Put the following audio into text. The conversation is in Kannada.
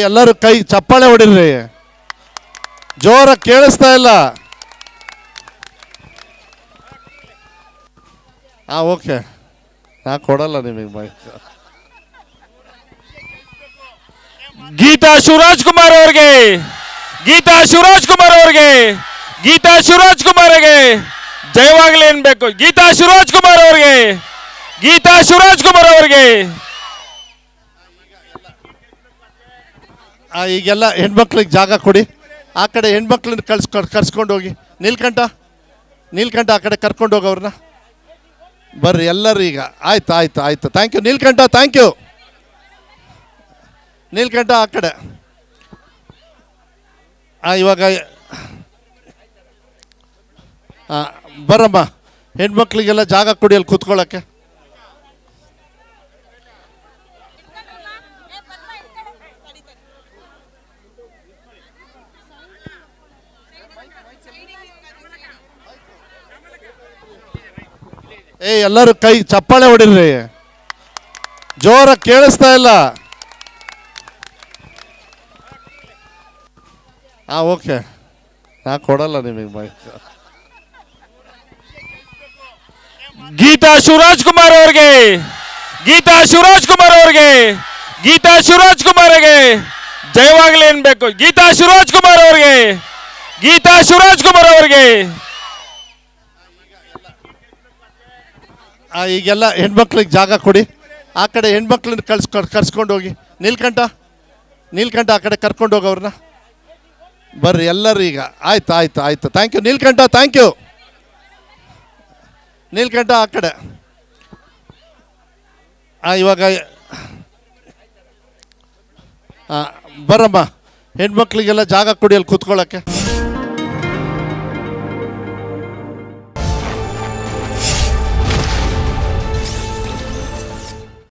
ಎಲ್ಲರೂ ಕೈ ಚಪ್ಪಾಳೆ ಹೊಡಿರಿ, ಜೋರ ಕೇಳಿಸ್ತಾ ಇಲ್ಲ. ಓಕೆ, ನಾ ಕೊಡಲ್ಲ ನಿಮಗೆ ಮೈಕ್. ಗೀತಾ ಶಿವರಾಜ್ ಕುಮಾರ್ ಅವ್ರಿಗೆ, ಗೀತಾ ಶಿವರಾಜ್ ಕುಮಾರ್ ಅವ್ರಿಗೆ, ಗೀತಾ ಶಿವರಾಜ್ ಕುಮಾರ್ಗೆ ಜಯವಾಗಲಿ ಅನ್ಬೇಕು. ಗೀತಾ ಶಿವರಾಜ್ ಕುಮಾರ್ ಅವ್ರಿಗೆ, ಗೀತಾ ಶಿವರಾಜ್ ಕುಮಾರ್ ಅವ್ರಿಗೆ. ಈಗೆಲ್ಲ ಹೆಣ್ಮಕ್ಳಿಗೆ ಜಾಗ ಕೊಡಿ. ಆ ಕಡೆ ಹೆಣ್ಮಕ್ಳನ್ನ ಕರ್ಸ್ಕೊಂಡು ಹೋಗಿ. ನೀಲ್ಕಂಠ ಆ ಕಡೆ ಕರ್ಕೊಂಡು ಹೋಗಿ ಅವ್ರನ್ನ. ಬರ್ರಿ ಎಲ್ಲರೂ ಈಗ. ಆಯ್ತು. Thank you Neelkanth, thank you. Neelkanth ಆ ಕಡೆ. ಇವಾಗ ಬರಮ್ಮ, ಹೆಣ್ಮಕ್ಳಿಗೆಲ್ಲ ಜಾಗ ಕೊಡಿ ಅಲ್ಲಿ ಕೂತ್ಕೊಳ್ಳೋಕ್ಕೆ. ಎಲ್ಲರೂ ಕೈ ಚಪ್ಪಾಳೆ ಹೊಡಿರಿ, ಜೋರ ಕೇಳಿಸ್ತಾ ಇಲ್ಲ. ಓಕೆ, ನಾ ಕೊಡಲ್ಲ ನಿಮಗೆ ಮೈಕ್. ಗೀತಾ ಶಿವರಾಜ್ ಕುಮಾರ್ ಅವ್ರಿಗೆ, ಗೀತಾ ಶಿವರಾಜ್ ಕುಮಾರ್ ಅವ್ರಿಗೆ, ಗೀತಾ ಶಿವರಾಜ್ ಕುಮಾರ್ಗೆ ಜಯವಾಗಲಿ ಅನ್ಬೇಕು. ಗೀತಾ ಶಿವರಾಜ್ ಕುಮಾರ್ ಅವ್ರಿಗೆ, ಗೀತಾ ಶಿವರಾಜ್ ಕುಮಾರ್ ಅವ್ರಿಗೆ. ಈಗೆಲ್ಲ ಹೆಣ್ಮಕ್ಳಿಗೆ ಜಾಗ ಕೊಡಿ. ಆ ಕಡೆ ಹೆಣ್ಮಕ್ಳನ್ನ ಕರ್ಸ್ಕೊಂಡು ಹೋಗಿ. ನೀಲ್ಕಂಠ ಆ ಕಡೆ ಕರ್ಕೊಂಡು ಹೋಗಿ ಅವ್ರನ್ನ. ಬರ್ರಿ ಎಲ್ಲರೂ ಈಗ. ಆಯ್ತು. Thank you Neelkanth, thank you. Neelkanth ಆ ಕಡೆ. ಇವಾಗ ಬರಮ್ಮ, ಹೆಣ್ಮಕ್ಳಿಗೆಲ್ಲ ಜಾಗ ಕೊಡಿ ಅಲ್ಲಿ ಕೂತ್ಕೊಳ್ಳೋಕ್ಕೆ.